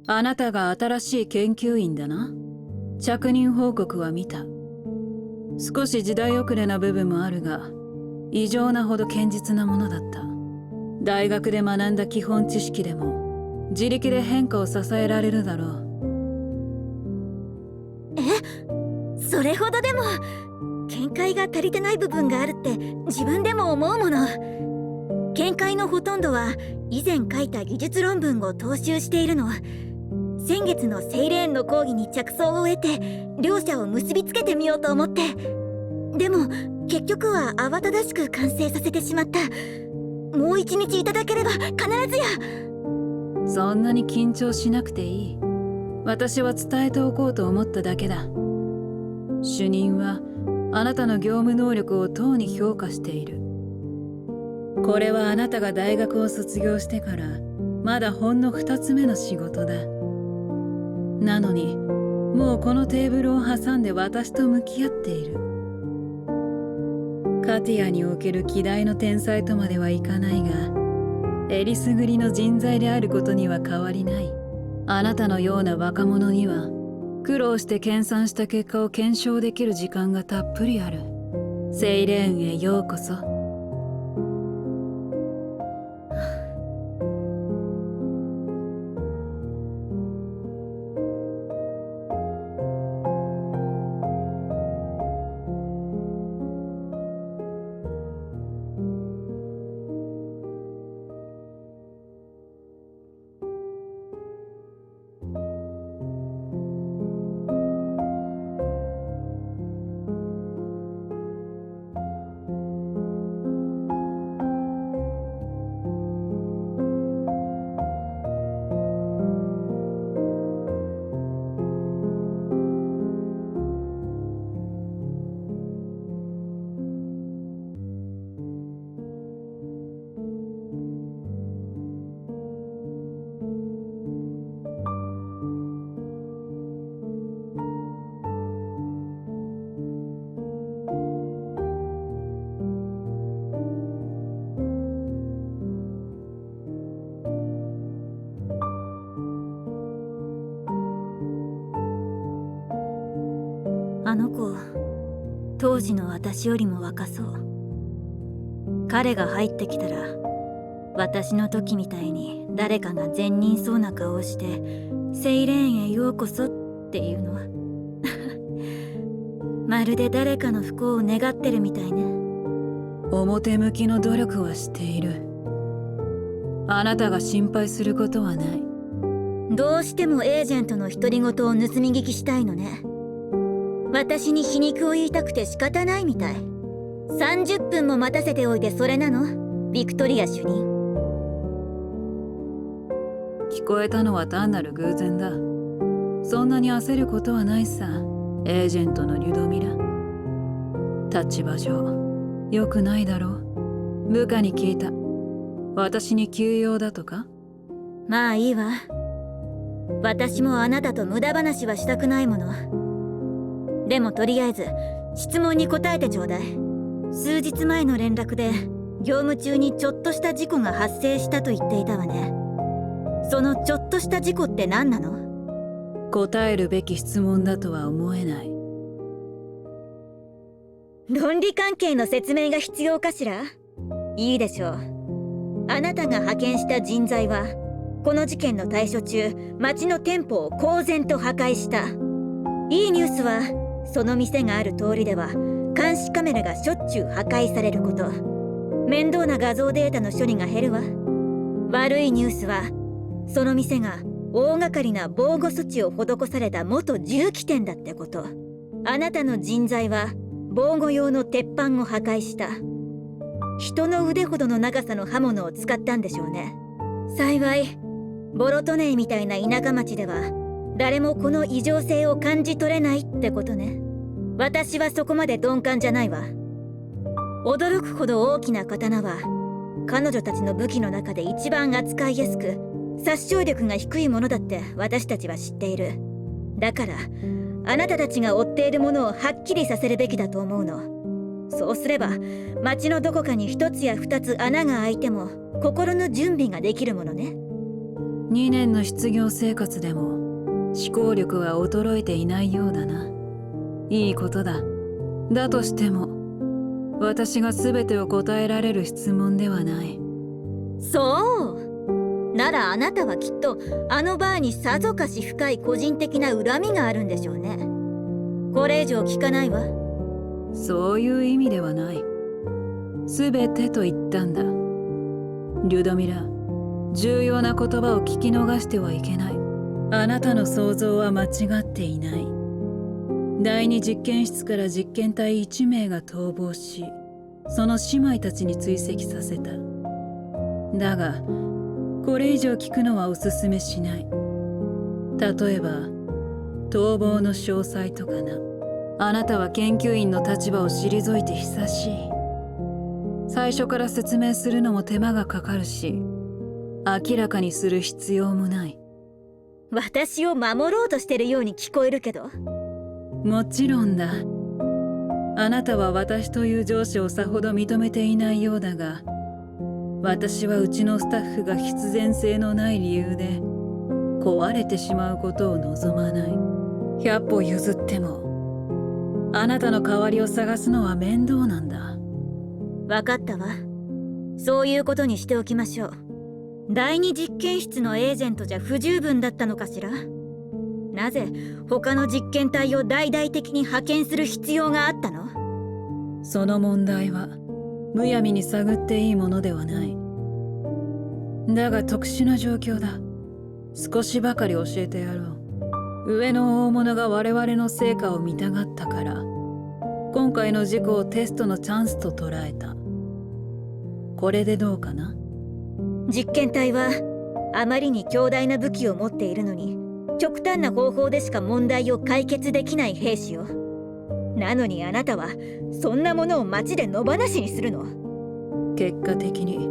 あなたが新しい研究員だな。着任報告は見た。少し時代遅れな部分もあるが、異常なほど堅実なものだった。大学で学んだ基本知識でも自力で変化を支えられるだろう。それほどでも見解が足りてない部分があるって自分でも思うもの。見解のほとんどは以前書いた技術論文を踏襲しているの。先月のセイレーンの講義に着想を得て両者を結びつけてみようと思って。でも結局は慌ただしく完成させてしまった。もう一日いただければ必ずや。そんなに緊張しなくていい。私は伝えておこうと思っただけだ。主任はあなたの業務能力をとうに評価している。これはあなたが大学を卒業してからまだほんの2つ目の仕事だ。なのにもうこのテーブルを挟んで私と向き合っている。カティアにおける希代の天才とまではいかないが、えりすぐりの人材であることには変わりない。あなたのような若者には苦労して研鑽した結果を検証できる時間がたっぷりある。セイレーンへようこそ。あの子、当時の私よりも若そう。彼が入ってきたら私の時みたいに誰かが善人そうな顔をしてセイレーンへようこそっていうのはまるで誰かの不幸を願ってるみたいね。表向きの努力はしている。あなたが心配することはない。どうしてもエージェントの独り言を盗み聞きしたいのね。私に皮肉を言いたくて仕方ないみたい。30分も待たせておいてそれなの？ビクトリア主任。聞こえたのは単なる偶然だ。そんなに焦ることはないさ、エージェントのリュドミラ。立場上良くないだろう。部下に聞いた。私に急用だとか？まあいいわ。私もあなたと無駄話はしたくないもの。でもとりあえず質問に答えてちょうだい。数日前の連絡で業務中にちょっとした事故が発生したと言っていたわね。そのちょっとした事故って何なの？答えるべき質問だとは思えない。論理関係の説明が必要かしら？いいでしょう。あなたが派遣した人材はこの事件の対処中町の店舗を公然と破壊した。いいニュースはその店がある通りでは監視カメラがしょっちゅう破壊されること。面倒な画像データの処理が減るわ。悪いニュースはその店が大掛かりな防護措置を施された元銃器店だってこと。あなたの人材は防護用の鉄板を破壊した。人の腕ほどの長さの刃物を使ったんでしょうね。幸いボロトネイみたいな田舎町では誰もこの異常性を感じ取れないってことね。私はそこまで鈍感じゃないわ。驚くほど大きな刀は彼女たちの武器の中で一番扱いやすく殺傷力が低いものだって私たちは知っている。だからあなたたちが追っているものをはっきりさせるべきだと思うの。そうすれば町のどこかに一つや二つ穴が開いても心の準備ができるものね。2年の失業生活でも思考力は衰えていないようだな。いいことだ。だとしても私が全てを答えられる質問ではない。そうならあなたはきっとあのバーにさぞかし深い個人的な恨みがあるんでしょうね。これ以上聞かないわ。そういう意味ではない。全てと言ったんだ。リュドミラ、重要な言葉を聞き逃してはいけない。あなたの想像は間違っていない。第二実験室から実験体1名が逃亡し、その姉妹たちに追跡させた。だがこれ以上聞くのはおすすめしない。例えば逃亡の詳細とかな。あなたは研究員の立場を退いて久しい。最初から説明するのも手間がかかるし、明らかにする必要もない。私を守ろうとしてるように聞こえるけど。もちろんだ。あなたは私という上司をさほど認めていないようだが、私はうちのスタッフが必然性のない理由で壊れてしまうことを望まない。100歩譲ってもあなたの代わりを探すのは面倒なんだ。わかったわ。そういうことにしておきましょう。第二実験室のエージェントじゃ不十分だったのかしら。なぜ他の実験体を大々的に派遣する必要があったの？その問題はむやみに探っていいものではない。だが特殊な状況だ。少しばかり教えてやろう。上の大物が我々の成果を見たがったから、今回の事故をテストのチャンスと捉えた。これでどうかな？実験体はあまりに強大な武器を持っているのに、極端な方法でしか問題を解決できない兵士よ。なのにあなたはそんなものを街で野放しにするの？結果的に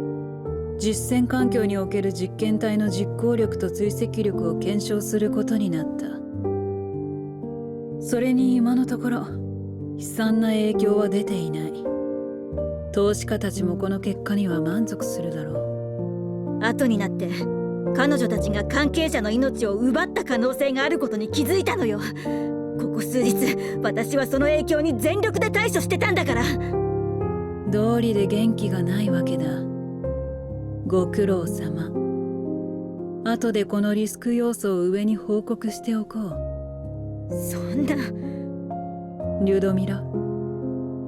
実戦環境における実験体の実行力と追跡力を検証することになった。それに今のところ悲惨な影響は出ていない。投資家たちもこの結果には満足するだろう。後になって彼女たちが関係者の命を奪った可能性があることに気づいたのよ。ここ数日私はその影響に全力で対処してたんだから。道理で元気がないわけだ。ご苦労様。後でこのリスク要素を上に報告しておこう。そんな。リュドミラ、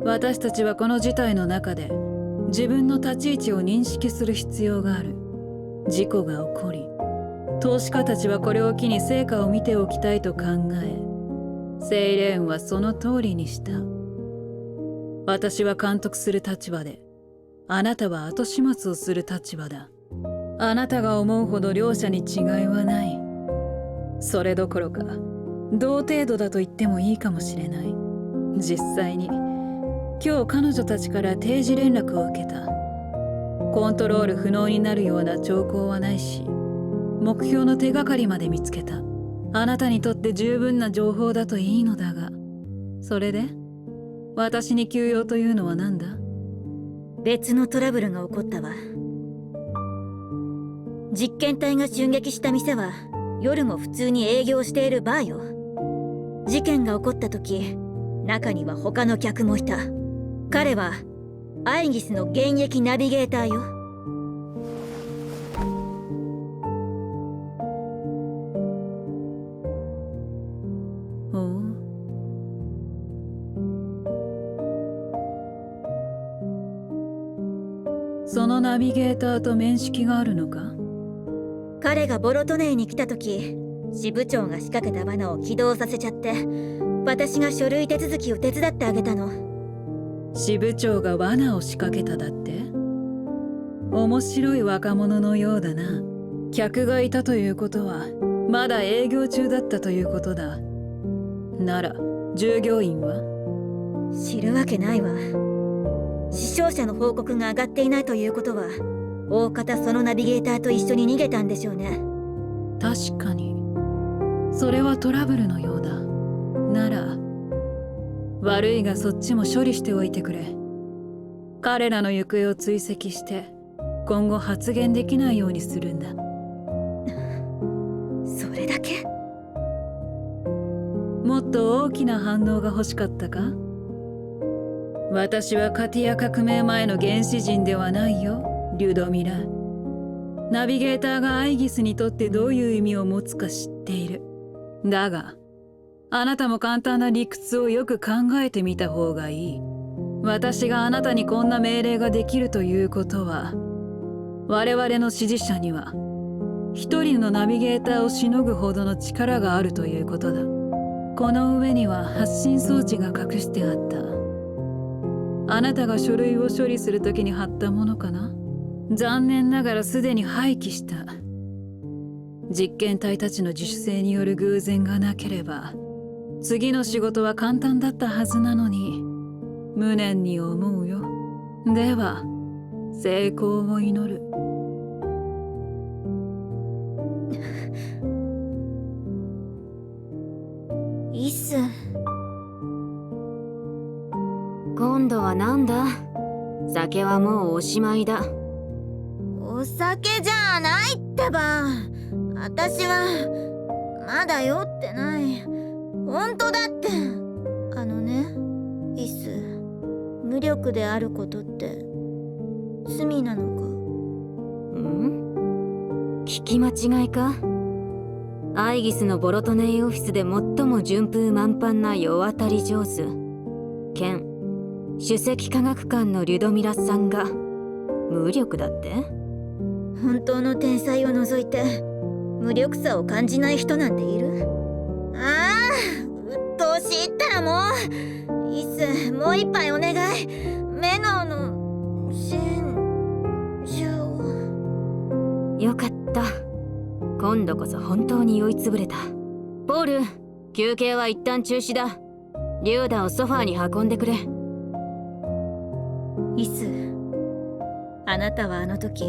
私たちはこの事態の中で自分の立ち位置を認識する必要がある。事故が起こり、投資家たちはこれを機に成果を見ておきたいと考え、セイレーンはその通りにした。私は監督する立場で、あなたは後始末をする立場だ。あなたが思うほど両者に違いはない。それどころか同程度だと言ってもいいかもしれない。実際に今日彼女たちから定時連絡を受けた。コントロール不能になるような兆候はないし、目標の手がかりまで見つけた。あなたにとって十分な情報だといいのだが、それで私に急用というのは何だ？別のトラブルが起こったわ。実験体が襲撃した店は夜も普通に営業しているバーよ。事件が起こった時、中には他の客もいた。彼はアイギスの現役ナビゲーターよ。ほう。そのナビゲーターと面識があるのか？彼がボロトネイに来た時、支部長が仕掛けた罠を起動させちゃって、私が書類手続きを手伝ってあげたの。支部長が罠を仕掛けただって？面白い若者のようだな。客がいたということはまだ営業中だったということだ。なら従業員は？知るわけないわ。死傷者の報告が上がっていないということは、大方そのナビゲーターと一緒に逃げたんでしょうね。確かにそれはトラブルのようだ。なら悪いがそっちも処理しておいてくれ。彼らの行方を追跡して今後発言できないようにするんだ。れだけ？もっと大きな反応が欲しかったか？私はカティア革命前の原始人ではないよ、リュドミラ。ナビゲーターがアイギスにとってどういう意味を持つか知っている。だがあなたも簡単な理屈をよく考えてみた方がいい。私があなたにこんな命令ができるということは、我々の支持者には一人のナビゲーターをしのぐほどの力があるということだ。この上には発信装置が隠してあった。あなたが書類を処理するときに貼ったものかな。残念ながらすでに廃棄した。実験体たちの自主性による偶然がなければ次の仕事は簡単だったはずなのに、無念に思うよ。では成功を祈る。イス、今度はなんだ？酒はもうおしまいだ。お酒じゃないってば。私はまだ酔ってない。本当だって。イス、無力であることって罪なのか？聞き間違いか？アイギスのボロトネイオフィスで最も順風満帆な世渡り上手兼首席科学官のリュドミラさんが無力だって？本当の天才を除いて無力さを感じない人なんている？ああ、うっとうしいったらもう。イス、もう一杯お願い。メノの真珠を。よかった。今度こそ本当に酔いつぶれた。ポール、休憩は一旦中止だ。リューダをソファーに運んでくれ。イス、あなたはあの時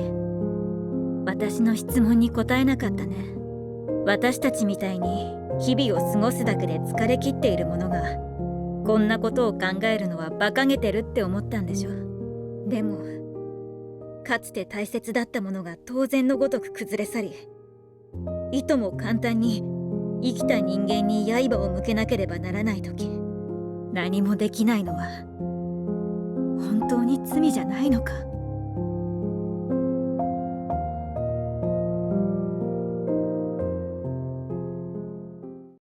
私の質問に答えなかったね。私たちみたいに日々を過ごすだけで疲れ切っている者がこんなことを考えるのは馬鹿げてるって思ったんでしょ。でもかつて大切だったものが当然のごとく崩れ去り、いとも簡単に生きた人間に刃を向けなければならない時、何もできないのは本当に罪じゃないのか？